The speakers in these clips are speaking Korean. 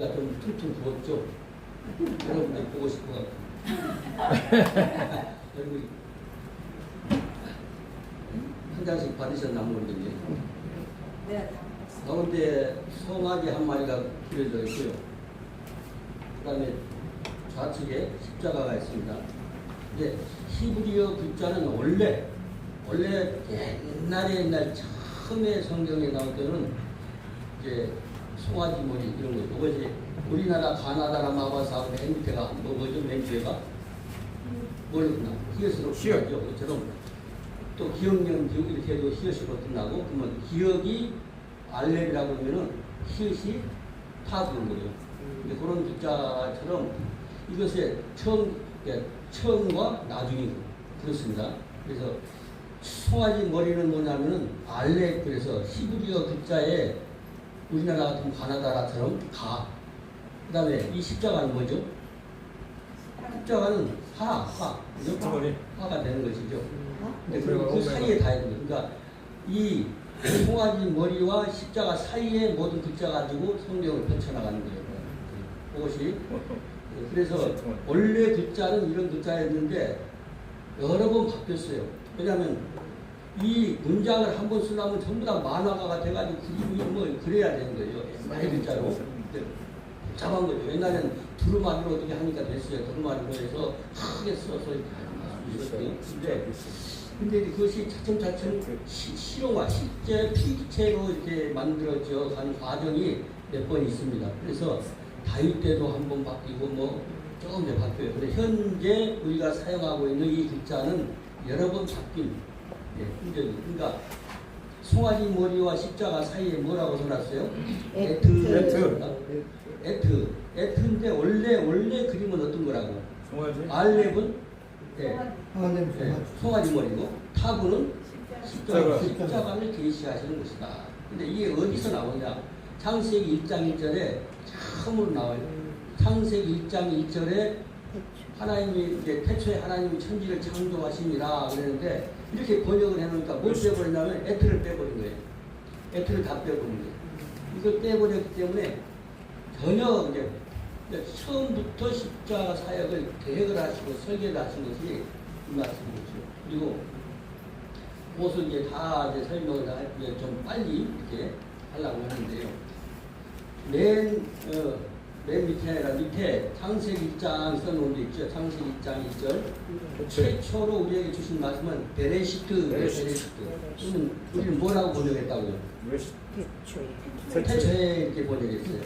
좀 퉁퉁 부었죠? 여러분들 보고 싶어 갖고. 여러분, 한 장씩 받으셨나 모르겠네요. 네. 가운데 송아지 한 마리가 그려져 있고요. 그 다음에 좌측에 십자가가 있습니다. 근데 히브리어 글자는 원래 옛날 처음에 성경에 나올 때는 이제 송아지 머리 이런 거. 이거 이제 우리나라 가나다라 마바사하고 맨 밑에가 뭐죠? 맨 뒤에가 뭘로나 히읗으로 끝나죠. 그처럼 또 기억령 기억 이렇게 해도 히읗으로 끝나고 그러면 기억이 알렙이라고 하면은 히읗이 타부는 거죠. 근데 그런 글자처럼 이것의 처음과 나중이 그렇습니다. 그래서 송아지 머리는 뭐냐면은 알렙, 그래서 히브리어 글자에 우리나라 같은 가나다라처럼 가. 그 다음에 이 십자가는 뭐죠? 십자가는 화가 되는 것이죠. 근데 그 사이에 다 있는 거예요. 그러니까 이 송아지 머리와 십자가 사이에 모든 글자 가지고 성경을 펼쳐나가는 거예요. 그것이. 그래서 원래 글자는 이런 글자였는데 여러 번 바뀌었어요. 왜냐하면 이 문장을 한 번 쓰려면 전부 다 만화가 돼가지고 그림이 뭐 그래야 되는 거예요. 옛날의 글자로. 복잡한 거죠. 옛날에는 두루마리로 어떻게 하니까 됐어요. 두루마리로 해서 크게 써서 이렇게 있었어요. 근데 그것이 차츰차츰 실용화, 실제 필체로 이렇게 만들어져 가는 과정이 몇 번 있습니다. 그래서 다윗 때도 한 번 바뀌고 뭐 조금 더 바뀌어요. 근데 현재 우리가 사용하고 있는 이 글자는 여러 번 바뀐 흔적이. 그러니까 송아지 머리와 십자가 사이에 뭐라고 써놨어요? 에트인데 원래 그림은 어떤 거라고? 송아지? 알렙은 송아지 머리고 타구는 십자가를 계시하시는 것이다. 근데 이게 어디서 나오냐? 창세기 1장 1절에 처음으로 나와요. 창세기 1장 1절에 하나님이 이제 태초에 하나님이 천지를 창조하시니라 그랬는데 이렇게 번역을 해놓으니까 뭘 빼버리냐면 에트를 빼버린 거예요. 에트를 다 빼버린 거예요. 이걸 빼버렸기 때문에 전혀 이제 처음부터 십자가 사역을 계획을 하시고 설계를 하신 것이 이 말씀이죠. 그리고 그것을 이제 다 이제 설명을 좀 빨리 이렇게 하려고 하는데요. 맨 밑에 아니라 밑에 창세기 1장 써놓은 데 있죠. 창세기 1장 1절. 최초로 우리에게 주신 말씀은 베레시트. 그러면 우리는 뭐라고 번역했다고요? 태초에 이렇게 번역했어요.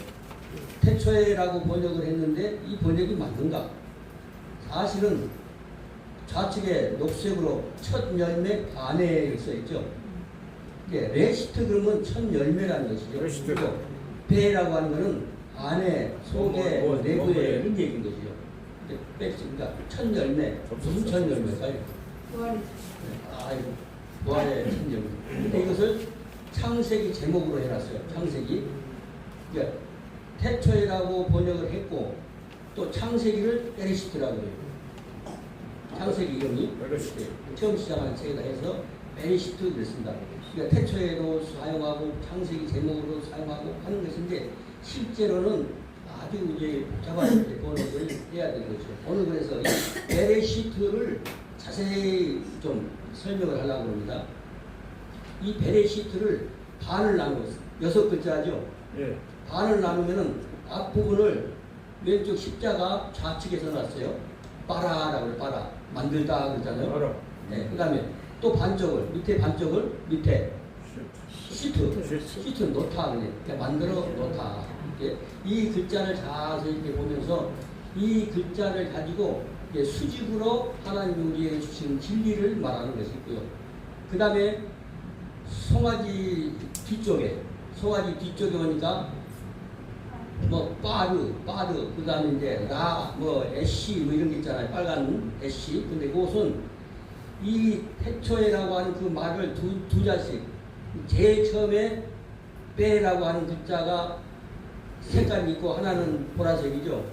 태초에라고 번역을 했는데 이 번역이 맞는가? 사실은 좌측에 녹색으로 첫 열매 안에 써있죠. 이게 레시트 그러면 첫 열매라는 것이죠. 그리고 배라고 하는 것은 안에, 속에, 내부에 이런 얘기인 것이죠. 그러니까 첫 열매, 무슨 첫 열매일까요? 부활의 첫 열매. 근데 이것을 창세기 제목으로 해놨어요. 창세기. 그러니까 태초이라고 번역을 했고 또 창세기를 베레시트라고 해요. 창세기 이름이 처음 시작하는 책에다 해서 베레시트 그랬습니다. 그러니까 태초에도 사용하고 창세기 제목으로 사용하고 하는 것인데 실제로는 아주 이제 복잡한 번역을 해야 되는 거죠. 오늘 그래서 이 베레시트를 자세히 좀 설명을 하려고 합니다. 이 베레시트를 반을 나누었어요. 6글자죠. 예. 반을 나누면은 앞부분을 왼쪽 십자가 좌측에 써놨어요. 빠라라고 그래요. 빠라. 만들다 그러잖아요. 네. 그 다음에 또 반쪽을, 밑에 반쪽을 밑에 시트 놓다 그냥 만들어 놓다. 이렇게 이 글자를 자세히 이렇게 보면서 이 글자를 가지고 이제 수직으로 하나님 우리에게 주신 진리를 말하는 것이 있고요. 그 다음에 송아지 뒤쪽에 오니까 뭐 빠르 그 다음에 이제 애쉬 뭐 이런 게 있잖아요. 빨간 애쉬. 근데 그것은 이 태초에라고 하는 그 말을 두 자씩 제일 처음에 빼라고 하는 글자가 색깔이 있고 하나는 보라색이죠.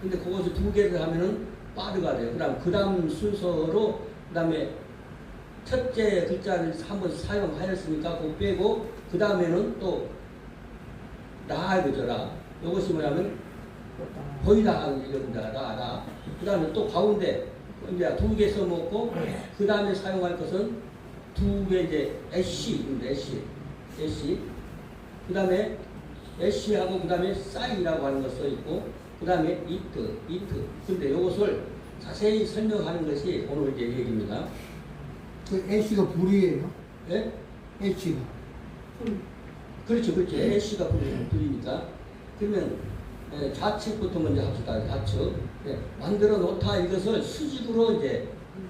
근데 그것을 두 개를 하면은 빠르가 돼요. 그 다음 순서로 그 다음에 첫째 글자를 한번 사용하였으니까 그거 빼고 그 다음에는 또 라 이거죠. 이것이 뭐냐면 거의 다 하는 이런다라. 그 다음에 또 가운데 이제 2개 써먹고 그 다음에 사용할 것은 2개 이제 애쉬. 그 다음에 애쉬하고 그 다음에 싸이라고 하는 거 써 있고 그 다음에 이트. 근데 이것을 자세히 설명하는 것이 오늘 이제 얘기입니다. 그 애쉬가 불이에요? 예? 애쉬가. 그렇죠. 애쉬가 불이니까. 그러면 좌측부터 먼저 합시다. 좌측. 만들어 놓다 이것을 수직으로 이제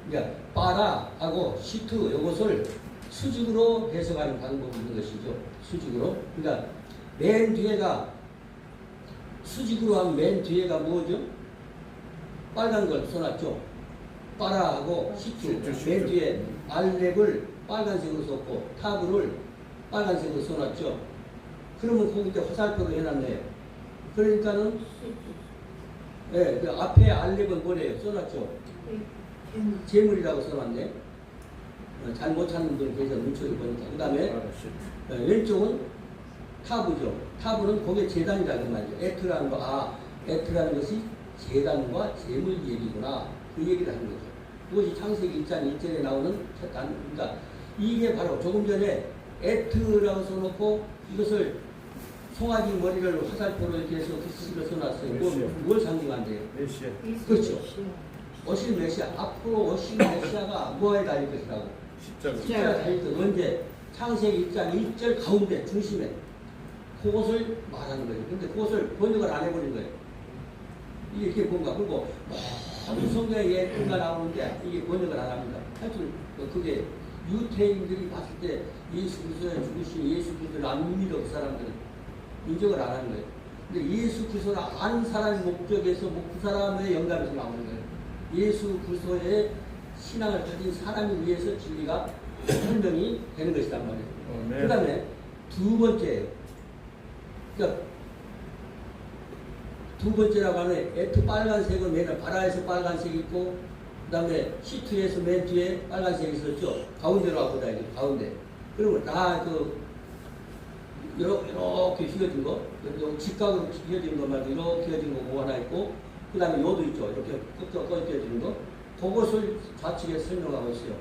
그러니까 빠라하고 시트 이것을 수직으로 해석하는 방법이 있는 것이죠. 수직으로. 그러니까 맨 뒤에가 수직으로 하면 맨 뒤에가 뭐죠? 빨간 걸 써놨죠. 빠라하고 시트. 맨 뒤에 알렙을 빨간색으로 썼고 타브를 빨간색으로 써놨죠. 그러면 거기 이제 화살표로 해놨네요. 그러니까는 그 앞에 알렙은 뭐래요? 써놨죠. 재물이라고 써놨네. 잘 못 찾는 분 계셔 눈초리 보니까. 그 다음에 왼쪽은 타브죠. 타브는 거기에 재단이라는 말이죠. 에트라는 것이 재단과 재물 얘기구나. 그 얘기를 하는 거죠. 그것이 창세기 1장 1절에 나오는 첫 단. 그러니까 이게 바로 조금 전에 에트라고 써놓고 이것을 송아지 머리를 화살표로 이렇게 해서 글씨를 써놨어요. 뭘 상징한대요? 메시아. 그렇죠. 어신 메시아. 앞으로 어신 메시아가 뭐에 달릴 것이라고? 십자가 달릴 것. 언제? 창세기 1장 1절 가운데 중심에 그것을 말하는 거예요. 근데 그것을 번역을 안 해버린 거예요. 이게 뭔가. 그리고 모든 성경에 예가 나오는데 이게 번역을 안 합니다. 하여튼 그게 유태인들이 봤을 때 예수 그리스도의 죽으신 예수 그리스도를 안 믿어 그 사람들은 인정을 안 하는 거예요. 근데 예수 그리스도를 아는 사람의 목적에서 그 사람의 영감에서 나오는 거예요. 예수 그리스도의 신앙을 가진 사람을 위해서 진리가 설명이 되는 것이란 말이에요. 그 다음에 두 번째예요. 그러니까 두 번째라고 하는 에트 빨간색은 맨날 바라에서 빨간색이 있고 그 다음에 시트에서 맨 뒤에 빨간색이 있었죠. 가운데로 와보다 이제 가운데. 그러면 다 이렇게 휘어진 거, 직각으로 휘어진 거 말고 이렇게 휘어진 거 뭐 하나 있고 그 다음에 요도 있죠. 이렇게 꺾여지는 거. 그것을 좌측에 설명하고 있어요.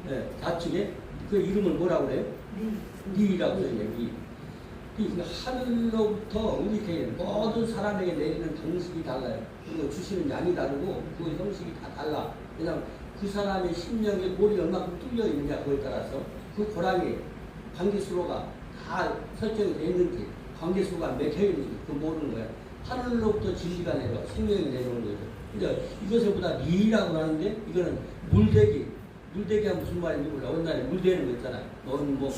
네, 좌측에 그 이름을 뭐라고 그래요? 니라고 써있네요. 니. 그러니까 하늘로부터 우리 개인 모든 사람에게 내리는 방식이 달라요. 그리고 주시는 양이 다르고 그 형식이 다 달라. 왜냐하면 그 사람의 심령에 볼이 얼마큼 뚫려 있느냐 그거에 따라서 그 고랑이 관계수로가 다 설정이 되어 있는지 관계수가 맥혀 있는지 그 모르는 거야. 하늘로부터 진리가 내려와 생명이 내려오는 거죠. 그러니까 이것을보다 리라고 하는데 이거는 물대기가 무슨 말인지 몰라. 어느 날에 물대는 거 있잖아요. 너는 뭐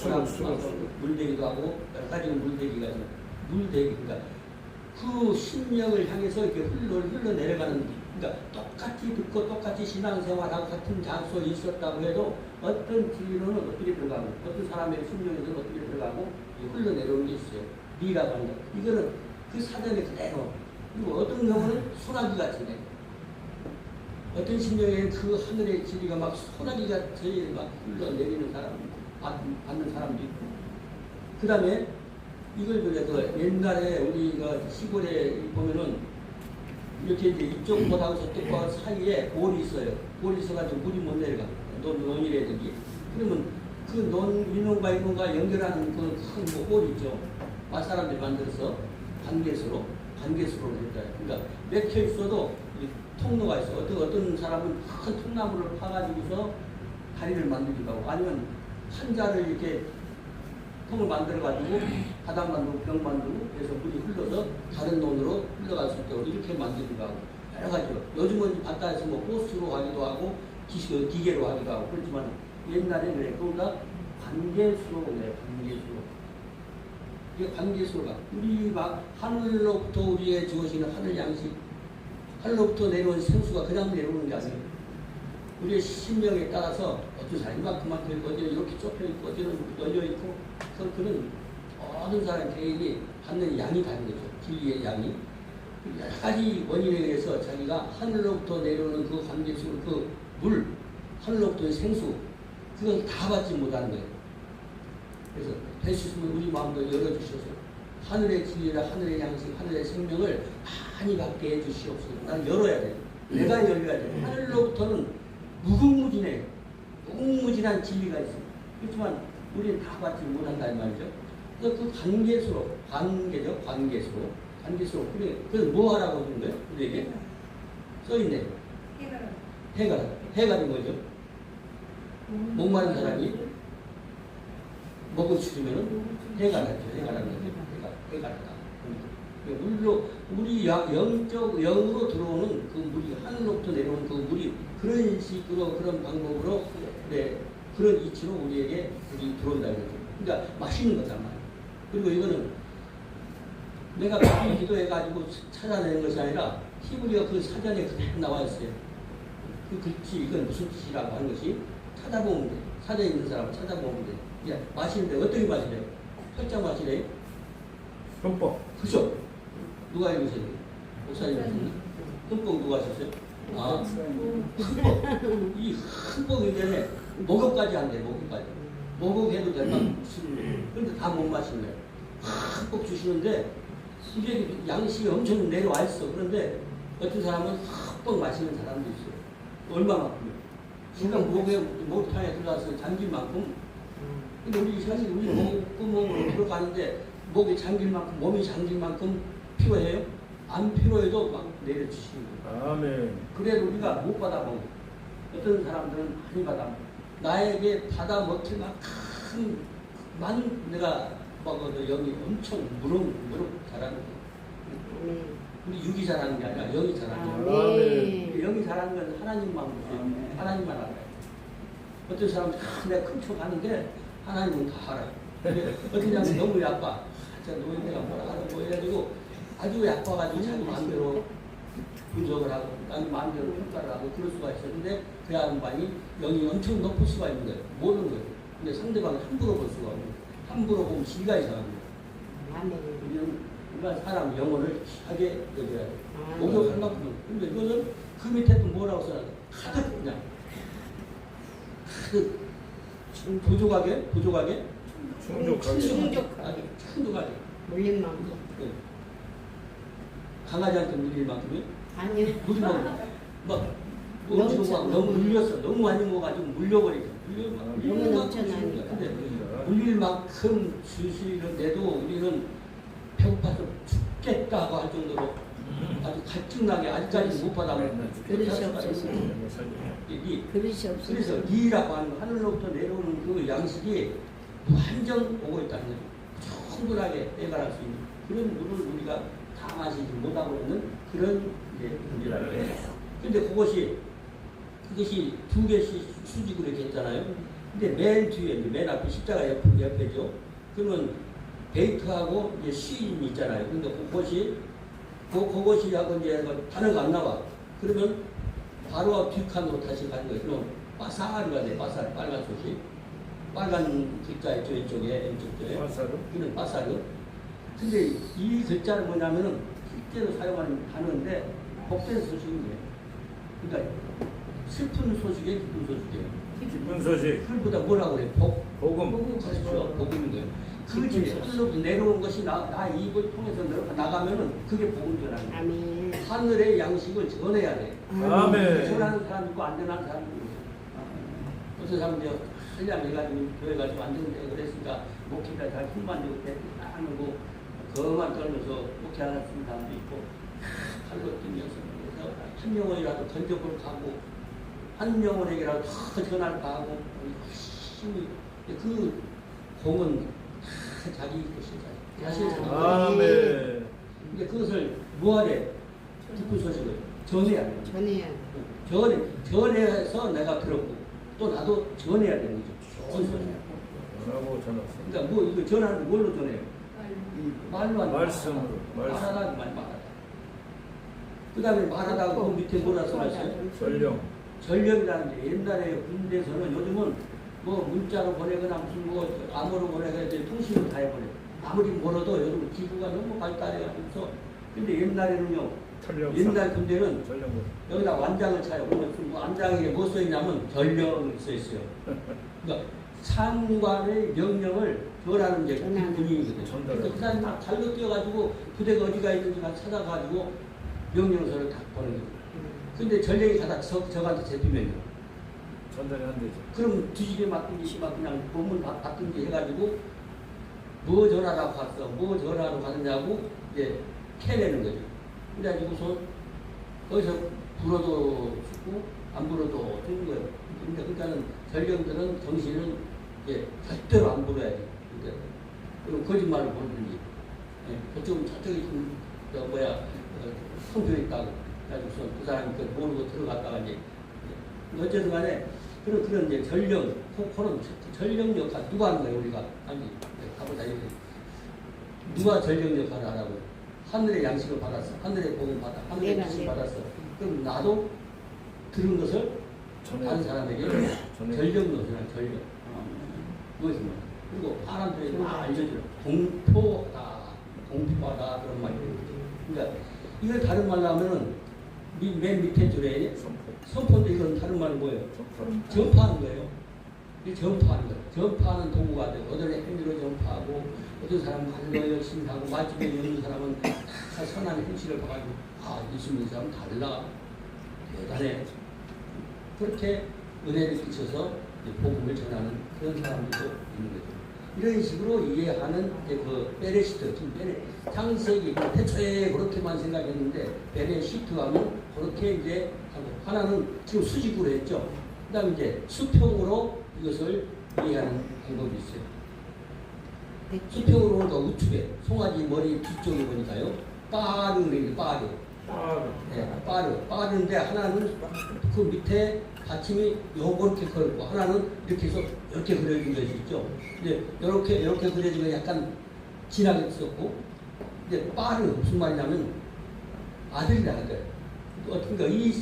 물대기도 하고 여러 가지 물대기가 있어요. 물대기. 그러니까 그 심령을 향해서 이렇게 흘러 내려가는. 그러니까 똑같이 듣고 똑같이 신앙생활하고 같은 장소에 있었다고 해도 어떤 진리로는 어떻게 들어가고 어떤 사람의 심령에서는 어떻게 들어가고 흘러 내려오는 게 있어요. 리라고 합니다. 이거는 그 사전에 그대로. 그리고 어떤 경우는 소나기 같은 애. 어떤 심령에는 그 하늘의 진리가 막 소나기가 저희에 막 흘러내리는 사람, 받는 사람도 있고. 그 다음에 이걸 그 옛날에 우리가 시골에 보면은 이렇게 이제 이쪽보다도 저쪽보다 사이에 볼이 있어요. 볼이 있어가지고 물이 못 내려가. 논이라든지. 그러면 그 이놈과 연결하는 그 큰 볼 있죠. 마사람들이 만들어서 관계수로 했다. 그러니까 맥혀 있어도 통로가 있어. 어떤 사람은 큰 통나무를 파가지고서 다리를 만들기도 하고, 아니면 한자를 이렇게 통을 만들어가지고 바닥 만들고 벽 만들고 그래서 물이 흘러서 다른 논으로 흘러갈 수 있도록 이렇게 만들기도 하고 여러 가지로. 요즘은 바다에서 뭐 호스로 하기도 하고 기계로 하기도 하고 그렇지만 옛날에는 그래. 그러니까 관계수로 그래요. 관계수로. 이게 관계수로가 우리 막 하늘로부터 우리의 주어지는 하늘 양식, 하늘로부터 내려온 생수가 그냥 내려오는 게 아니에요. 우리의 심령에 따라서 어떤 사람이 그만큼 있고 어디는 이렇게 좁혀있고 어디는 열려있고 그런 모든 사람 개인이 받는 양이 다른 거죠. 진리의 양이. 여러 가지 원인에 의해서 자기가 하늘로부터 내려오는 그 관계수, 그 물, 하늘로부터의 생수 그걸 다 받지 못하는 거예요. 그래서 될 수 있으면 우리 마음도 열어주셔서 하늘의 진리라 하늘의 양식, 하늘의 생명을 많이 받게 해주시옵소서. 난 열어야 돼. 내가 열려야 돼. 하늘로부터는 무궁무진해. 무궁무진한 진리가 있어. 그렇지만 우리는 다 받지 못한다 이 말이죠. 그래서 그 관계수로, 관계죠. 관계수로. 관계수로. 그래서 뭐 하라고 하는 거예요? 우리에게? 써있네. 해가. 해가는 뭐죠? 목마른 사람이 먹을 추리면은 해가 나죠. 해가라는 거죠. 해가 나다. 물로, 우리 영적, 영으로 들어오는 그 물이, 하늘로부터 내려오는 그 물이 그런 식으로, 그런 방법으로, 네, 그런 이치로 우리에게 물이 들어온다. 이거죠. 그러니까 맛있는 거잖아. 그리고 이거는 내가 많이 기도해가지고 찾아내는 것이 아니라 히브리어 그 사전에 그대로 나와 있어요. 그 글씨, 이건 무슨 뜻이라고 하는 것이 찾아보면 돼. 사전에 있는 사람은 찾아보면 돼. 야, 마시는데 어떻게 마시래요? 살짝 마시래요? 흠뻑. 그죠? 누가 읽으세요? 목사님 흠뻑 누가 하셨어요? 아, 흠뻑. 이 흠뻑인데 목욕까지 안 돼, 목욕까지. 목욕해도 되만 그런데 다 못 마시는 거예요. 흠뻑 주시는데 이게 양식이 엄청 내려와 있어. 그런데 어떤 사람은 흠뻑 마시는 사람도 있어요. 얼마만큼? 그러니까 목욕탕에 들어가서 잠길 만큼. 근데 우리 사실 우리 목구멍으로 들어가는데 목이 잠길 만큼, 몸이 잠길 만큼 필요해요? 안 필요해도 막 내려주시는 거예요. 아멘. 그래도 우리가 못 받아먹어. 어떤 사람들은 많이 받아먹어. 나에게 받아먹힐 만큼 많은 내가 먹어도 영이 엄청 무럭 자라는 거예요. 우리 육이 자라는 게 아니라 영이 자라는 거예요. 아멘. 영이 자라는 건 하나님만 보세요. 하나님만 알아요. 어떤 사람은 내가 큰 척 하는데 하나님은 다 알아요. 어떤 사람은 너무 약봐. 진짜 노인네가 뭐라 하고 해가지고 아주 약봐가지고 자기 마음대로 분석을 하고 자기 마음대로 평가를 하고 그럴 수가 있어요. 근데 그 양반이 영이 엄청 높을 수가 있는 거예요. 모르는 거예요. 근데 상대방을 함부로 볼 수가 없는 거예요. 함부로 보면 지가 이상한 거예요. 우리는 일반 사람 영혼을 귀하게 여겨야 돼요. 목욕할 만큼은. 근데 이거는 그 밑에 또 뭐라고 써요? 가득 그냥 가득 부족하게 충족하게 물린 만큼. 네. 강아지한테 물릴 만큼이 아니요. 물이 너무 물렸어. 너무 많이 먹어가지고 물려버리죠. 너무 넘쳐나니까. 근데 물릴 만큼 주시는데도 우리는 배고파서 죽겠다고 할 정도로 아주 갈증나게 아직까지 못 받아먹는 그릇이 없어서. 그릇이 없어서. 그래서 이라고 하는 하늘로부터 내려오는 그 양식이 완전 오고 있다는 거예요. 충분하게 해결할 수 있는 그런 물을 우리가 다 마시지 못하고 있는 그런 물이라는 거예요. 근데 그것이 두 개씩 수직으로 이렇게 했잖아요. 근데 맨 뒤에, 맨 앞에 십자가 옆에죠. 그러면 베이트하고 이제 시인이 있잖아요. 근데 그것이 하고 이제 단어가 안 나와. 그러면 바로 뒷칸으로 다시 가는 거예요. 그럼 빠사르가 돼, 빠사르, 빨간 소식. 빨간 글자 있죠, 왼쪽에. 빠사르? 그는 빠사르. 근데 이 글자는 뭐냐면은 실제로 사용하는 단어인데 복된 소식이에요. 그러니까 슬픈 소식에 기쁜 소식이에요. 기쁜 소식. 그보다 뭐라고 그래? 복음. 그렇죠. 복음인 거예요. 그렇지. 하늘로 내려온 것이 나 입을 통해서 나가면은 그게 복음 전하는 거예요. 아멘. 하늘의 양식을 전해야 돼. 아멘. 전하는 사람 있고 안 전하는 사람 있고. 어떤 사람들 한량해가지고 교회 가지고 안 되는데 그랬으니까 목회가 잘 힘만 주고 딱 하고 그만 떨면서 목회하는 사람도 있고 칼로 뛰면서 그래서 한 영혼이라도 건져볼 가고 한 영혼에게라도 더 전할 가고 열심히 그 공은 자기 것이다. 아멘. 근데 그것을 뭐하래? 기쁜 소식을 전해야 돼. 전해야 전해서 내가 들었고 또 나도 전해야 되는 거죠. 전하고 전했어. 그러니까 뭐 이거 전하는 뭘로 전해요? 말로 하는 말씀으로. 말하다 말하다. 그 다음에 말하다가 그 밑에 뭐라 써놨어요? 전령. 전령이라는 게 옛날에 군대에서는 요즘은 뭐 문자로 보내거나 무슨 뭐 암호로 보내거나 이제 통신으로 다 해보내. 아무리 멀어도 요즘 기구가 너무 발달해가지고 근데 옛날에는요. 옛날 군대는 전령. 여기다 완장을 차요. 그러면 그 완장에 뭐 써있냐면 전령이 써있어요. 그러니까 상관의 명령을 전하는 게 전하는 군인이거든요. 전달을. 그러니까 그 사람이 막 잘로 뛰어가지고 부대가 어디가 있는지 막 찾아가지고 명령서를 다 보는 거예요. 근데 전쟁이 가다 저한테 잡히면요. 전달이 안 되죠. 그럼 뒤집에 맞든지 막 그냥 본문 받든지 해가지고 뭐 전화라고 갔어, 뭐 전화로 갔냐고 이제 캐내는 거죠. 그래가지고서 거기서 불어도 죽고 안 불어도 죽는 거예요. 근데 그러니까는 전령들은 정신을 이제 절대로 안 불어야 돼. 그러니까 그리고 거짓말을 모르든지 그쪽은 저쪽이 성표 있다고 그래가지고서 그 사람이 그 모르고 들어갔다가 이제 어쨌든 간에 그런 이제 전령, 그런 전령 역할 누가 하는 거예요, 우리가? 아니, 가보자, 이렇게. 누가 전령 역할을 하라고요? 하늘의 양식을 받았어. 하늘의 복을 받아. 하늘의 뜻을 받았어. 그럼 나도 들은 것을 다른 사람에게 전령 노선을 전령. 무엇이 뭐야? 그리고 사람들이 다 알려줘요. 공포하다. 공포하다. 그런 말이에요. 그러니까 이걸 다른 말로 하면은 맨 밑에 줄에 선포인데 이건 다른 말은 뭐예요? 전파하는 거예요. 이 전파하는 거예요. 전파하는 도구가 돼요. 어떤 행위로 전파하고, 어떤 사람은 말로 열심히 하고, 맛집에 있는 사람은 다 선한 행실을 봐가지고, 아, 예수님 사람 달라. 대단해. 그렇게 은혜를 끼쳐서 복음을 전하는 그런 사람들도 있는 거죠. 이런 식으로 이해하는 그 베레시트, 창세기, 태초에 그렇게만 생각했는데, 베레시트 하면 그렇게 이제 하나는 지금 수직으로 했죠. 그 다음에 이제 수평으로 이것을 이해하는 방법이 있어요. 수평으로 보니까 우측에, 송아지 머리 뒤쪽에 보니까요, 빠르는 빠르. 네, 빠르는데 하나는 그 밑에 받침이 요렇게 그려있고 하나는 이렇게 해서 이렇게 그려진 것이 있죠. 이제 이렇게 그려진 건 약간 진하게 썼고, 이제 빠르 무슨 말이냐면 아들이라는 거예요. 그러니까 이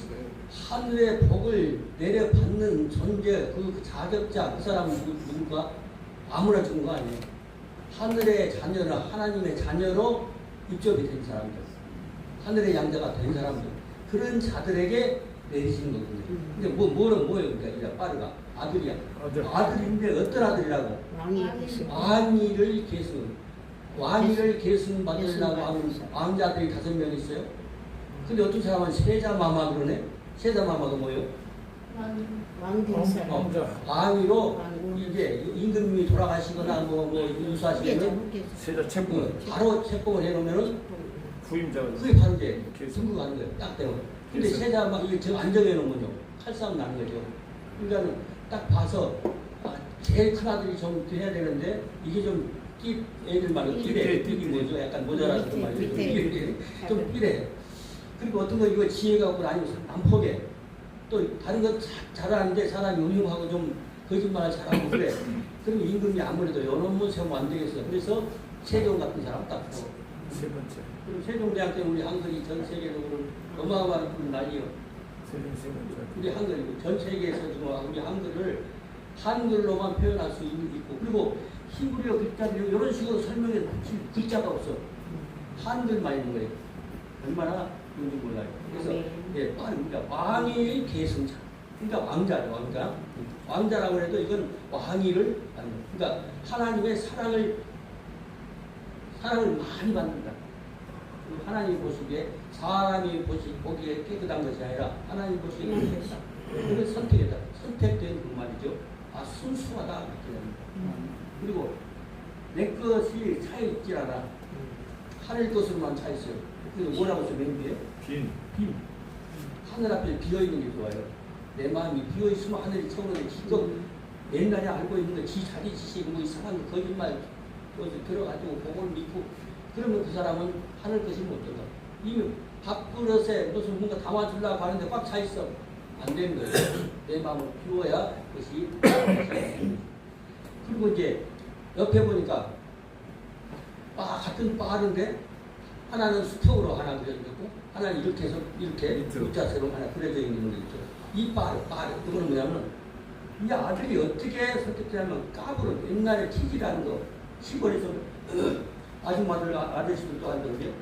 하늘의 복을 내려받는 존재, 그 자격자, 그 사람은 누굴까? 아무나 주는 거 아니에요. 하늘의 자녀나 하나님의 자녀로 입적이 된 사람들, 하늘의 양자가 된 사람들, 그런 자들에게 내리시는 거거든요. 근데 뭐예요? 그러니까 빠르가 아들이야. 아들인데 어떤 아들이라고? 왕위를 계승. 왕위를 계승 받으려고 왕자들이 5명 있어요. 근데 어떤 사람은 세자마마 그러네. 세자마마가 뭐예요? 왕위로 이제 임금님이 돌아가시거나 뭐 유사하시면 세자 책봉. 바로 책봉을 해놓으면은 후임자가 그게 바로 이제 승부가는 거예요. 딱 되고. 근데 세자마 이게 저 안정해 놓으면요 칼싸움 나는 거죠. 그러니까는 딱 봐서 제일 큰 아들이 좀 해야 되는데 이게 좀 애들 말로 띠이 뭐죠? 약간 모자라서 그 말이죠. 좀 띠래. 그리고 어떤 거 이거 지혜가 없고 아니면 난폭해. 또 다른 거 잘하는데 사람이 음흉하고 좀 거짓말을 잘하고 그래. 그러면 임금이 아무래도 이놈은 세우면 안 되겠어. 그래서 세종 같은 사람 딱 줘. 세 번째. 그럼 세종대왕 때문에 우리 한글이 전 세계적으로 어마어마한 분 난리요. 세종 세 번째. 우리 한글, 전 세계에서 지금 우리 한글을 한글로만 표현할 수 있고, 그리고 히브리어 글자를 이런 식으로 설명해 글자가 없어. 한글만 있는 거예요. 얼마나 뭔지 몰라요. 그래서 예, 그러니까 왕의 계승자. 그러니까 왕자죠, 왕자. 왕자라고 해도 이건 왕위를 받는. 그러니까 하나님의 사랑을 많이 받는다. 하나님 보시기에 사람이 보기에 깨끗한 것이 아니라 하나님 보시기에 깨끗하다. 그걸 선택했다. 선택된 그 말이죠. 아, 순수하다. 이렇게 됩니다. 그리고 내 것이 차있질 않아. 하늘 것으로만 차있어요. 그래서 뭐라고 써, 맨 뒤에? 빈. 하늘 앞에 비어있는 게 좋아요. 내 마음이 비어있으면 하늘이 차오르는데 지금 옛날에 알고 있는 거 지 자기 지식 뭐 이상한 거 거짓말 들어가지고 그걸 믿고 그러면 그 사람은 하늘 것이 못 들어가. 이미 밥그릇에 무슨 뭔가 담아주려고 하는데 꽉 차 있어. 안 되는 거예요. 내 마음을 비워야 그것이 그리고 이제 옆에 보니까 같은 빠른데 하나는 수평으로 하나 그려졌고 하나는 이렇게 해서 이렇게 입자세로 하나 그려져 있는 거 있죠. 이 빠르 그거는 뭐냐면 이 아들이 어떻게 선택되냐면 까불어. 옛날에 키지라는 거 시골에서 아줌마들 아저씨들도 하는데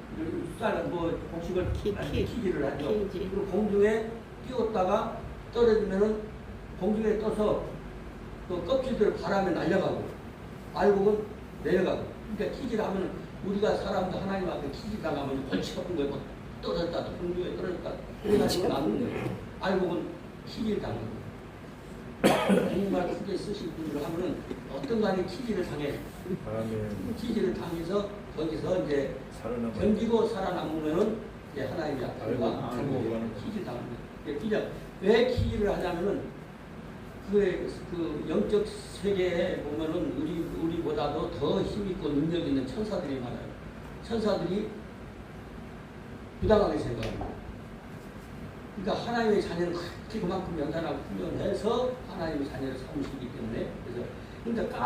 쌀 곡식을 키지를 하죠. 그리고 공중에 띄웠다가 떨어지면은 공중에 떠서 그 껍질들 바람에 날려가고 알곡은 내려가고. 그러니까 키질하면 우리가 사람도 하나님 앞에 키질 당하면 골치 아픈 거에 막 떨어졌다 또 풍류에 떨어졌다 그래가지고 남는 거예요. 알곡은 키질 당하는 거예요. 정말 크게 쓰신 분들 하면은 어떤 간에 키질을 당해. 아멘. 키질을 당해서 거기서 이제 살아남아. 견디고 살아남으면은 이제 하나님의 아이고, 앞에가 아이고. 키질 당하는 거예요. 그냥 왜 키질을 하냐면은 그 영적 세계에 보면은 우리보다도 더 힘있고 능력 있는 천사들이 많아요. 천사들이 부당하게 생각합니다. 그러니까 하나님의 자녀는 그렇게 그만큼 연단하고 훈련해서 하나님의 자녀를 삼으시기 때문에 그래서 그러니까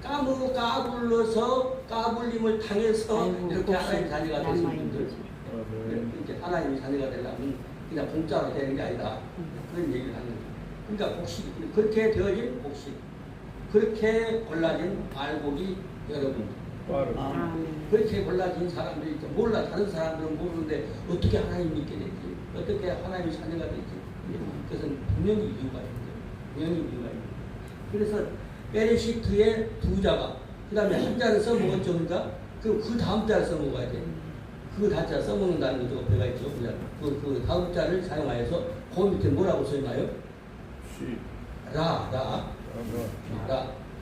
까불러서 까불림을 당해서 아이고, 이렇게 하나님의 자녀가 되신 남아있는 분들 거지. 이렇게 하나님의 자녀가 되려면 그냥 공짜로 되는 게 아니다. 그런 얘기를 하는 거예요. 그러니까 복식, 그렇게 되어진 복식, 그렇게 골라진 알곡이 여러분, 빠르. 아멘. 그렇게 골라진 사람들이 있죠. 몰라. 다른 사람들은 모르는데 어떻게 하나님 믿게 됐지? 어떻게 하나님의 자녀가 됐지? 그것은 분명히 이유가 있는 거예요. 분명히 이유가 있는 거예요. 그래서 베레시트의 두 자가, 그 다음에 한 자를 써먹었죠. 그러니까 그 다음 자를 써먹어야 돼. 그 다음 자 써먹는다는 거죠. 배가 있죠. 그 다음 자를 사용하여서 그 밑에 뭐라고 써있나요? 시. 라,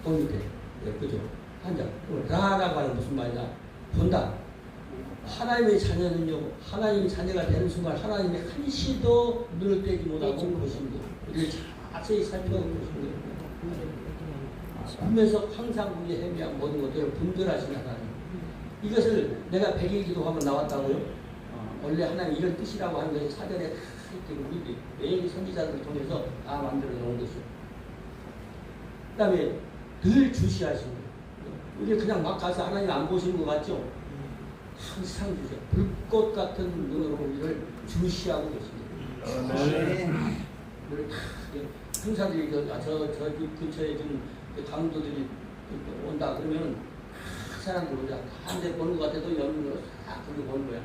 그 밑에. 네, 그죠. 한 자. 라라고 하는 무슨 말이냐? 본다. 하나님의 자녀는요, 하나님의 자녀가 되는 순간 하나님의 한시도 눈을 떼지 못하고 보시는 거예요. 우리를 자세히 살펴보고 보시는 거예요. 보면서 항상 우리의 헤매한 모든 것들을 분별하시는 하나님. 이것을 내가 백일 기도하면 나왔다고요? 원래 하나님 이런 뜻이라고 하는 것이 사전에 이렇게 우리 매일 선지자들을 통해서 다 만들어 놓은 것이요. 그 다음에 늘 주시하시는 거예요. 우리 그냥 막 가서 하나님 안 보시는 것 같죠? 항상 주세요. 불꽃 같은 눈으로 우리를 주시하고 계십니다. 아멘. 우리 형사들이 저 근처에 좀 강도들이 온다 그러면 그 사람들 보자. 한대 보는 것 같아도 연으로 싹 그렇게 보는 거야.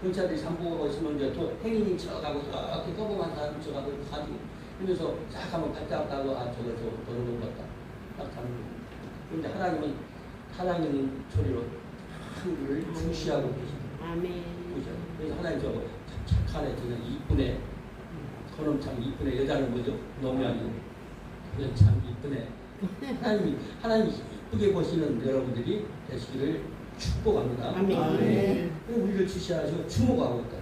경찰들이 잠복하고 있으면 이제 또 행인인 척하고 이렇게 꺼봉한 사람 척하고 가지고 그러면서 싹 한번 발작하고 저거 보는 것 같다. 딱 잡는 거야. 그런데 하나님은 소리로 우리를 주시하고 계십니다. 아멘. 그래서 하나님 저거 착한 애, 저는 이쁜 애, 그놈 참 이쁜 애, 여자는 뭐죠? 놈이 아니고 그건 참 이쁜 애. 하나님이 이쁘게 보시는 여러분들이 되시기를 축복합니다. 아멘. 그리고 우리를 주시하시고 주목하고 있다.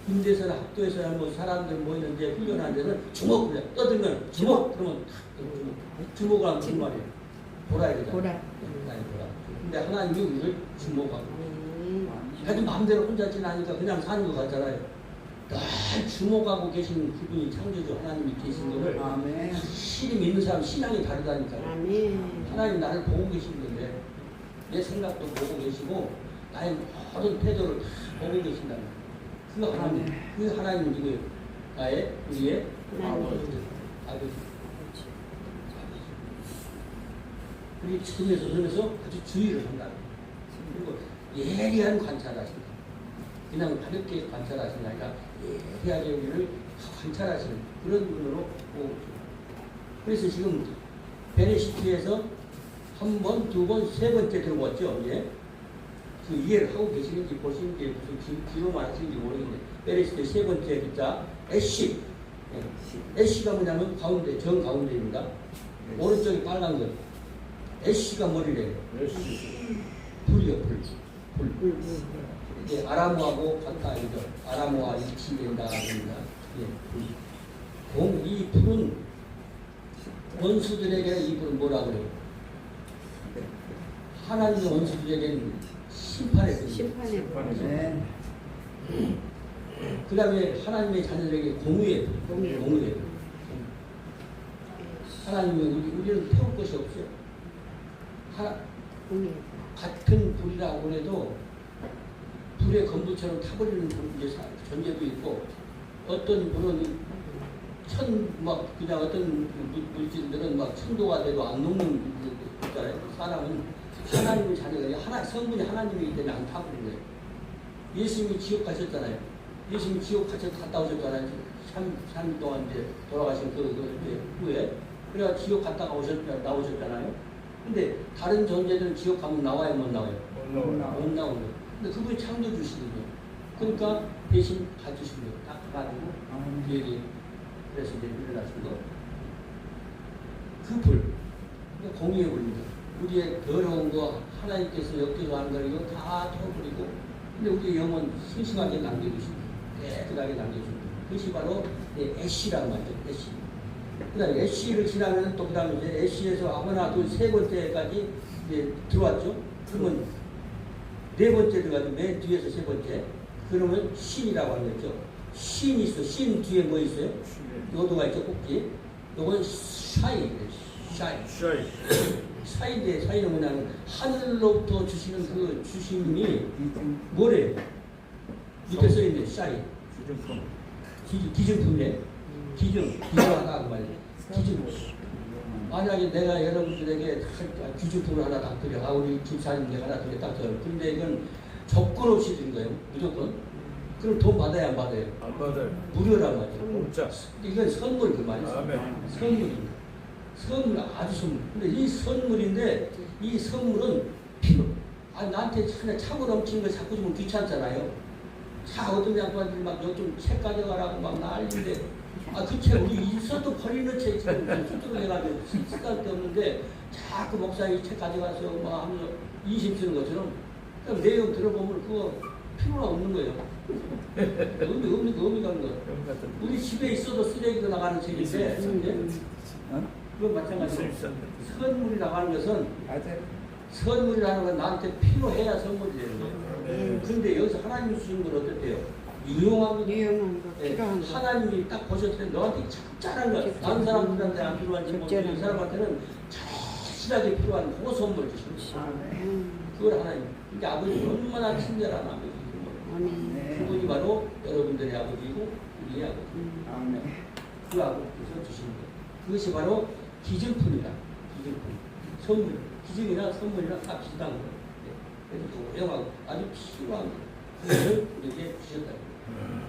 군대에서나 학교에서나 뭐 사람들 모이는 데 훈련하는 데는 주목 그래. 떠들면 주목 그러면 주목을 하면 무슨 말이에요? 보라야 되잖아. 보라. 근데 하나님이 우리를 주목하고 자기 마음대로 혼자 지나니까 그냥 사는 것 같잖아요. 늘 주목하고 계신 그분이 창조주 하나님이 계신 거를 실히 믿는 사람 신앙이 다르다니까요. 아멘. 하나님 나를 보고 계신 건데 내 생각도 보고 계시고 나의 모든 태도를 다 보고 계신다는 거예요. 그 하나님 누구예요? 우리의 아버지. 우리 그러면서 아주 주의를 한다. 그리고 예리한 관찰하신다. 그냥 가볍게 관찰하시는 게 아니라 예리하게 우리를 관찰하시는 그런 분으로 보고 있습니다. 그래서 지금 베네시트에서 한 번, 두 번, 세 번째 들어왔죠. 예? 그 이해를 하고 계시는지 보시는지 무슨 기로만 하시는지 모르겠는데 베네시트의 세 번째 글자 애쉬. 애쉬가 뭐냐면 가운데, 정 가운데입니다. 오른쪽이 빨간 것. 애쉬가 머리래요. 불이요, 불. 이제 아람어하고 같다 이죠. 아람어와 일치된다 합니다. 예. 이 불은 원수들에게 이 불은 뭐라 그래요? 하나님의 원수들에게는 심판의 불. 심판의 불. 그 다음에 하나님의 자녀들에게 공의의 불. 공의의 불. 하나님은 우리는 태울 것이 없어요. 같은 불이라고 해도 불의 건부처럼 타버리는 존재도 있고 어떤 불은 그냥 어떤 물질들은 막 천도가 돼도 안 녹는 있잖아요. 사람은 하나님의 자녀가 성분이 후하나님이기 때문에 안 타버린 거예요. 예수님이 지옥 가셨잖아요. 예수님이 지옥 갔다 오셨잖아요. 3일 동안 이제 돌아가신 그 후에. 그래야 지옥 갔다가 나오셨잖아요. 근데 다른 존재들은 지옥 가면 나와요, 못 나와요? 못 나오는 거예요. 근데 그분이 창조주시거든요. 그러니까 대신 가주신 거예요. 딱 가가지고 여기 그래서 이제 일어나신 거. 그 불, 공의의 불입니다. 우리의 더러운 거 하나님께서 역겨워하는 거 이거 다 터버리고, 근데 우리의 영혼 싱싱하게 남겨주신 거예요. 깨끗하게 남겨주신 거예요. 그것이 바로 애쉬라는 말이죠. 애쉬. 그 다음에 애쉬를 지나면 또 그 다음에 이제 애쉬에서 하나, 둘, 세 번째까지 이제 들어왔죠. 그러면 네 번째 들어가죠. 맨 뒤에서 세 번째. 그러면 신이라고 하는 거죠. 신이 있어. 신 뒤에 뭐 있어요? 요도가 있죠. 꼭지. 요건 샤이. 샤이인데 샤이는 뭐냐면 하늘로부터 주시는 그 주심이 뭐래요? 밑에 써있네. 샤이. 기준품이네. 기준하다 그 말이에요. 기준. 만약에 내가 여러분들에게 기준품을 하나 딱 드려. 우리 집사님들 하나 드려 딱 드려. 근데 이건 조건 없이 드린 거예요. 무조건. 그럼 돈 받아야 안 받아요? 안 받아요. 무료란 말이에요. 공짜. 이건 선물 그 말이죠. 아멘. 선물입니다. 선물 아주 선물. 근데 이 선물인데 이 선물은 필요. 나한테 차고 넘치는 거 자꾸 주면 귀찮잖아요. 차 어떤 양반들이 막 요즘 책 가져가라고 막 난리인데 그 책 우리 있어도 버리는 책 지금 수두를 해가지고 쓸데도 없는데 자꾸 목사님 책 가져가서 막 하면서 인심 쓰는 것처럼 그냥 내용 들어보면 그거 필요가 없는 거예요. 의미가 없는 거예요. 우리 집에 있어도 쓰레기도 나가는 책인데 그건 마찬가지로 선물이 나가는 것은 선물이라는 건 나한테 필요해야 선물이 되는 거예요. 그런데 여기서 하나님이 주신 건 어떻대요? 유용한 거, 필요한 거. 하나님이 딱 보셨을 때 너한테 적절한 거, 다른 사람들한테 안 필요한지 모르겠는데 이 사람한테는 절실하게 필요한 그 선물 주시는 거예요. 그걸 하나님. 그러니까 아버지는 얼마나 친절한 아버지고 그분이 바로 여러분들의 아버지이고 우리의 아버지. 그 아버지께서 주시는 거예요. 그것이 바로 기증품이다. 기증품. 선물. 기증이나 선물이랑 다 비슷한 거예요. 그래서 조용하고 아주 필요한 것을 우리에게 주셨다.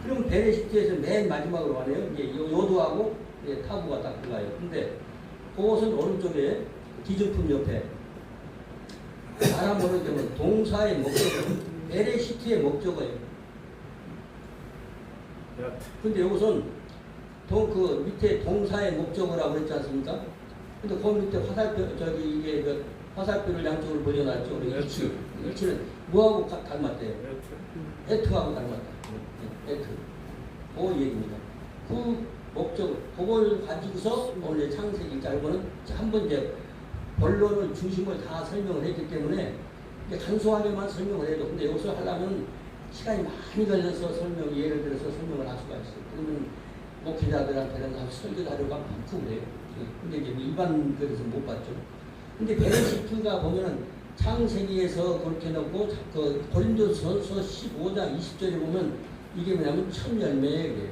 그럼 베레시트에서 맨 마지막으로 가네요. 이제 요도하고 타부가 딱 들어가요. 근데 그것은 오른쪽에 기증품 옆에 알아보는 경우는 동사의 목적어, 베레시트의 목적어예요. 근데 이것은 그 밑에 동사의 목적어라고 그랬지 않습니까? 근데 그 밑에 화살표, 이게 그 화살표를 양쪽으로 벌려놨죠. 일치는 뭐하고 닮았대요? 에트하고 닮았다. 에트. 그 얘기입니다. 그 목적, 그걸 가지고서 오늘 창세기 짧고는 한번 이제 본론을 중심을 다 설명을 했기 때문에 간소하게만 설명을 해도 근데 여기서 하려면 시간이 많이 걸려서 예를 들어서 설명을 할 수가 있어요. 그러면 목회자들한테는 설교 자료가 많고 그래요. 근데 이제 일반들에서 못 봤죠. 근데 베레시트가 보면은 창세기에서 그렇게 놓고 그 고린도전서 15장 20절에 보면 이게 뭐냐면 첫 열매예요.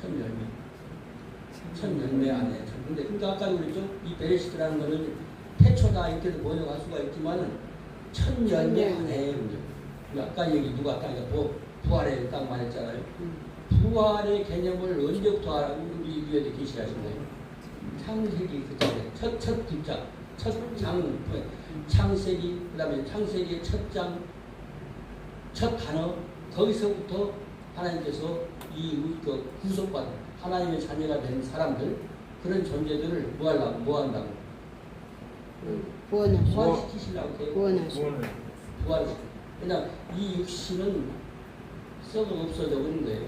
첫 열매. 첫 열매 안에. 근데 그러니까 아까 그랬죠. 이 베레시트라는 거는 태초다 이렇게도 번역할 수가 있지만은 첫 열매 안에. 아까 얘기 누가 아까 부활에 딱 말했잖아요. 부활의 개념을 언제부터 알아고 우리 위에 계시하신 거예요. 창세기 그때 첫 글자, 창세기, 그 다음에 창세기의 첫 장, 첫 단어, 거기서부터 하나님께서 그 구속받은 하나님의 자녀가 된 사람들, 그런 존재들을 뭐 한다고? 부활시키시려고 해요. 부활시키시려고. 그냥 이 육신은 썩어 없어져 버린 거예요.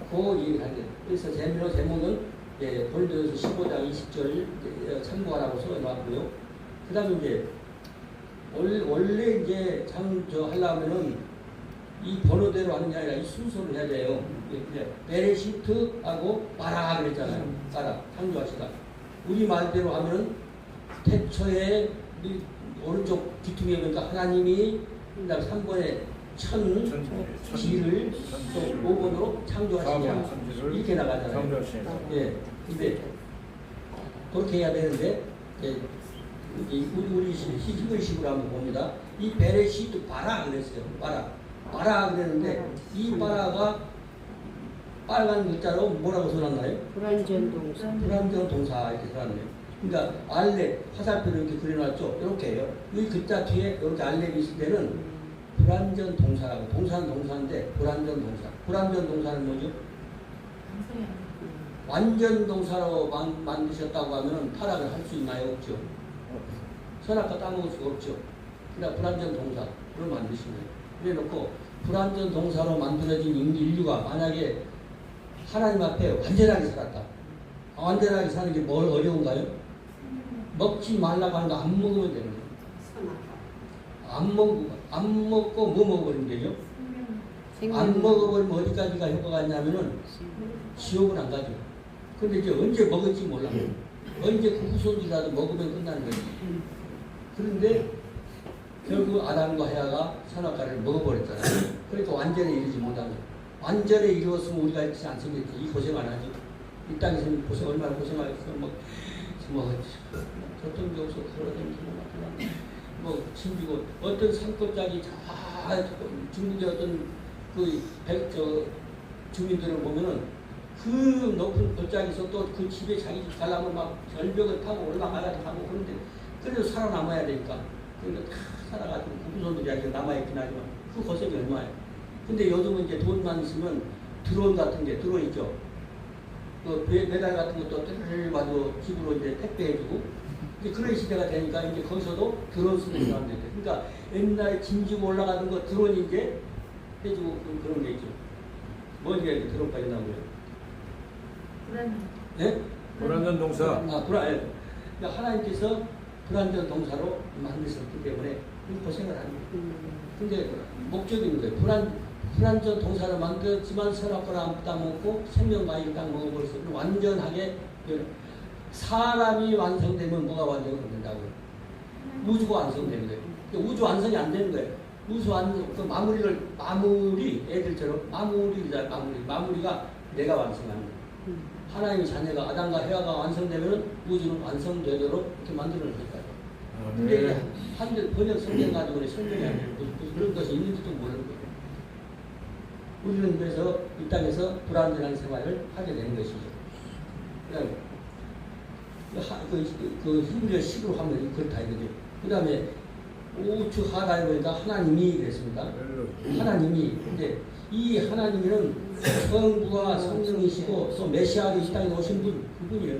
그 얘기를 하게. 그래서 제목은 고린도전서 15장 20절 참고하라고 써놨고요. 그 다음에 이제 원래 이제 하려면은 이 번호대로 하는 게 아니라 이 순서를 해야 돼요. 베레시트하고 바라 그랬잖아요. 바라 창조하시다. 우리 말대로 하면은 태초에 오른쪽 뒤통에 보니까 하나님이 그다음 3번에 지를 또 5번으로 창조하시냐 이렇게 나가잖아요. 예, 근데 그렇게 해야 되는데 우리 히브리식으로 한번 봅니다. 이 베레시트 바라 그랬어요. 바라 그랬는데 이 바라가 빨간 글자로 뭐라고 써놨나요? 불완전 동사. 불완전 동사 이렇게 써놨네요. 그러니까 알렙, 화살표를 이렇게 그려놨죠. 이렇게 해요. 이 글자 뒤에 이렇게 알렙이 있을 때는 불완전 동사라고. 동사는 동사인데 불완전 동사. 불완전 동사는 뭐죠? 완전 동사로 만드셨다고 하면 타락을 할 수 있나요? 없죠. 선악과 따먹을 수가 없죠. 그러니까 불완전 동사를 만드신 거예요. 그래 놓고 불완전 동사로 만들어진 인류가 만약에 하나님 앞에 완전하게 살았다. 완전하게 사는 게 뭘 어려운가요? 먹지 말라고 하는 거 안 먹으면 되는 거예요. 안 먹고 뭐 먹어버리면 되죠? 안 먹어버리면 어디까지가 효과가 있냐면은 지옥은 안 가죠. 근데 이제 언제 먹을지 몰라. 언제 그 후손이라도 먹으면 끝나는 거지. 그런데 결국 아담과 헤아가 선악과를 먹어버렸잖아요. 그러니까 완전에 이르지 못하는. 완전에 이루었으면 우리가 이렇게 안 생겼지. 이 고생 안 하지. 이 땅에서 고생 얼마나 고생하겠어. 저떤 게 없어. 뭐 침지고 어떤 산골짜기 중국의 어떤 주민들을 보면은 그 높은 골짜기에서 또 그 집에 자기 집 가려면 막 절벽을 타고 올라가야 하고 그런데 그래도 살아남아야 되니까 그러니까 다 살아가지고 후손들이 아직 남아있긴 하지만 그 고생이 얼마예요. 근데 요즘은 이제 돈만 있으면 드론 같은 게 드론 있죠. 그 배달 같은 것도 뜰 봐도 집으로 이제 택배해주고 이제 그런 시대가 되니까 이제 거기서도 드론 쓰는 사람들이 돼. 그러니까 옛날에 짐지고 올라가는 거 드론이 이제 해주고 그런 게 있죠. 뭔지 드론까지 나오고요. 네? 불완전 동사. 그러니까 하나님께서 불완전 동사로 만드셨기 때문에 고생을 하는 거예요. 근데 목적이 있는 거예요. 불완전 동사로 만들었지만 선악과를 안 따먹고 생명과일을 딱 먹어버려서 완전하게 사람이 완성되면 뭐가 완성된다고요? 우주가 완성되는 거예요. 우주 완성이 안 되는 거예요. 우주 완성, 그 마무리, 애들처럼 마무리가 내가 완성하는 거예요. 하나님의 자녀가 아담과 헤아가 완성되면 우주는 완성되도록 이렇게 만들어놓은 거예요. 근데 한들 번역 성경 가지고는 설명이 안 돼요. 무슨 그런 것이 있는지도 모르는 거예요. 우리는 그래서 이 땅에서 불완전한 생활을 하게 되는 것이죠. 그 히브리어 식으로 하면 그렇다 이거죠. 그 다음에 우추 하다에 보니까 하나님이 그랬습니다. 하나님이. 근데 이 하나님은 성부와 성령이시고 또 메시아로 이 땅에 오신 분 그분이에요.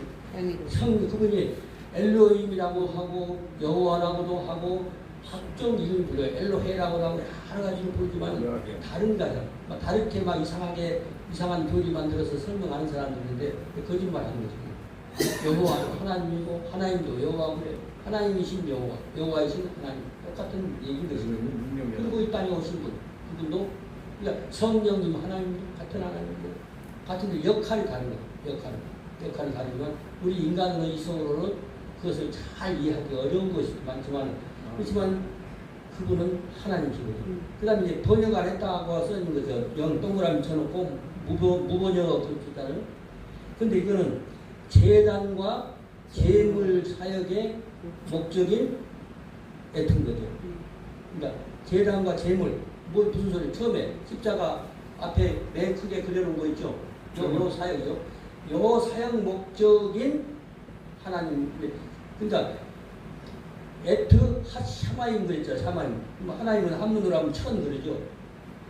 그분이 엘로힘이라고 하고 여호와라고도 하고 각종 이름 불러요. 엘로헤라고도 하고 여러 가지로 부르지만 다른 가죠. 다르게 막 이상한 교리 만들어서 설명하는 사람들이 있는데 거짓말하는 거죠. 여호와는 하나님이고 하나님도 여호와 그래. 하나님이신 여호와, 여호와이신 하나님 똑같은 얘기인 것입니다. 그리고 이 땅에 오신 분 그분도 그러니까 성령님 하나님 같은 하나님인데 같은데 역할이 다른 거예요. 역할이 다르지만 우리 인간의 이성으로는 그것을 잘 이해하기 어려운 것이 많지만 그렇지만 그분은 하나님이시거든요. 그 다음에 이제 번역 안 했다고 써 있는 거죠. 영 동그라미 쳐놓고 무번역 그렇잖아요. 근데 이거는 제단과 제물 사역의 목적인 애튼 거죠. 그러니까 제단과 제물 무슨 소리? 처음에 십자가 앞에 맨 크게 그려놓은 거 있죠. 요 사역이죠. 요 사역 목적인 하나님. 그러니까 에트 샤마임 그랬죠. 샤마임. 하나님은 한문으로 하면 천 그러죠.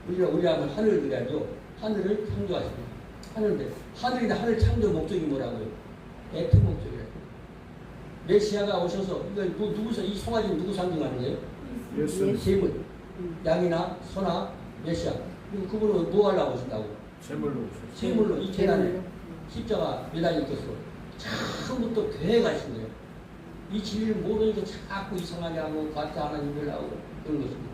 우리 하면 하늘 그래야죠. 하늘을 창조하십니다. 하늘인데 하늘 창조 목적이 뭐라고요? 에트 목적이라고. 메시아가 오셔서 이 송아지는 누구 상징하는 거예요? 예수. 제물. 양이나 소나 메시아. 그분은 뭐 하려고 오신다고? 제물로 이 계단에 십자가 매달릴 것으로 처음부터 교회 가신 거예요. 이 진리를 모르니까 자꾸 이상하게 하고 가짜 하나님을 하고 그런 것입니다.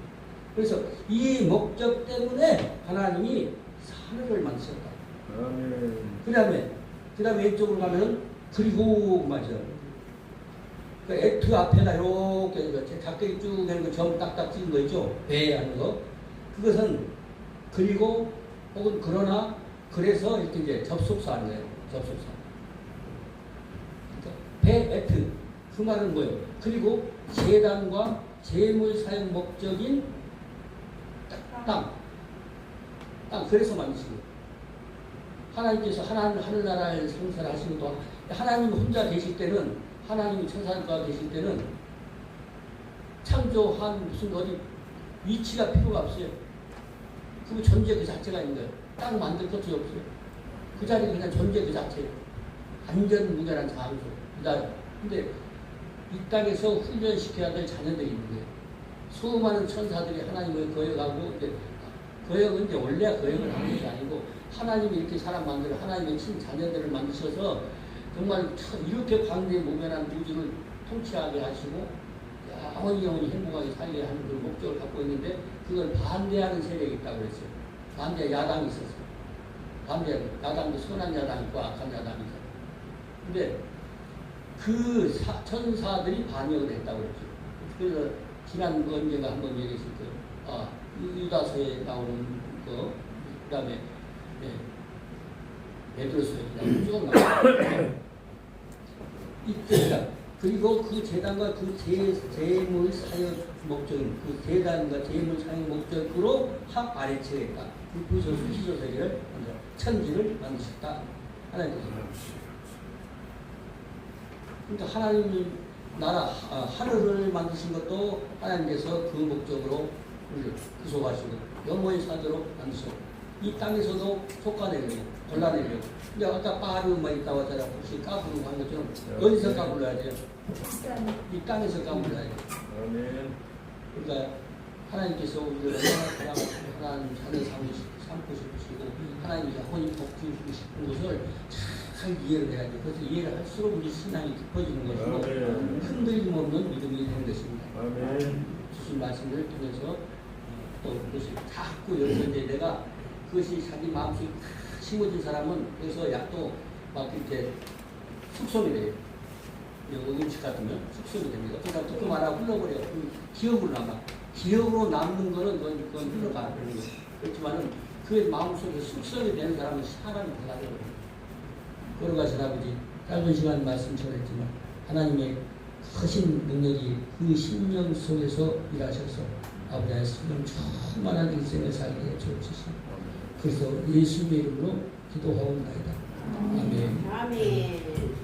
그래서 이 목적 때문에 하나님이 하늘을 만드셨다. 그 다음에 왼쪽으로 가면은 그리고 맞아요. 그 에트 앞에다 이렇게 작게 쭉 되는 거 점 딱딱 찍은 거 있죠? 배 하는 거. 그것은 그리고 혹은 그러나 그래서 이렇게 이제 접속사 하는 거예요. 접속사. 그러니까 배 에트. 그 말은 뭐예요? 그리고 제단과 제물 사용 목적인 땅. 그래서 만드신 거예요. 하나님께서 하늘나라를 성사하시고 또 하나님 혼자 계실 때는 하나님이 천사가 계실 때는 창조한 무슨 어디 위치가 필요가 없어요. 그 존재 그 자체가 있는 거예요. 땅 만들 것도 없어요. 그 자리 그냥 존재 그 자체예요. 완전 무결한 장소. 근데 이 땅에서 훈련시켜야 될 자녀들이 있는 거예요. 수많은 천사들이 하나님을 거역하고, 근데 거역은 이제 원래 거역을 하는 것이 아니고, 하나님이 이렇게 사람 만들어 하나님의 친 자녀들을 만드셔서 정말 이렇게 광대에 무변한 우주를 통치하게 하시고, 영원히 행복하게 살게 하는 그 목적을 갖고 있는데, 그걸 반대하는 세력이 있다고 그랬어요. 반대 야당이 있었어요. 야당도 선한 야당이 있고 악한 야당이 있어요. 근데 그 천사들이 반역을 했다고 그랬죠. 그래서 지난 언제가 한번 얘기했을 거예요. 유다서에 나오는 거, 그 다음에 베드로서에 쭉 나와요. 이때 그리고 그 재단과 그 재물 사역 목적인 그 재단과 재물 사역 목적으로 합 아래체에 있다. 그 수시조 세계를 천지를 만드셨다. 하나님께서. 그러니까 하나님 나라 하늘을 만드신 것도 하나님께서 그 목적으로 구속하시고 영원히 사도록 만드셨고 이 땅에서도 촉과내려고 골라내려고. 근데 아까 빠르만 있다고 하잖아. 혹시 까부르고 한 것처럼 어디서 까불러야 돼요? 이 땅에서 까불러야 돼요. 아멘. 그러니까 하나님께서 우리를 얼마나 하나님 자녀 삼고 싶으시고 하나님이 영원히 복주시고 싶은 것을 잘 이해를 해야 돼요. 그래서 이해를 할수록 우리 신앙이 깊어지는 것이고 흔들림 없는 믿음이 되는 것입니다. 아멘. 주신 말씀을 통해서 또 그것이 자꾸 여기서 이제 내가 그것이 자기 마음속에 심어진 사람은 그래서 약도 막 이렇게 숙성이 돼요. 음식 같으면 숙성이 됩니다. 그러니까 조금 알아 흘러버려요. 기억으로 남아. 기억으로 남는 거는 그건 흘러가는 거예요. 그렇지만은 그 마음속에 숙성이 되는 사람은 사람이 달라져요. 걸어가신 아버지, 짧은 시간 말씀 전했지만 하나님의 크신 능력이 그 심령 속에서 일하셔서 아버지의 성령 충만한 인생을 살게 해 주옵소서. 그래서 예수의 이름으로 기도하옵나이다. 아멘. 아멘.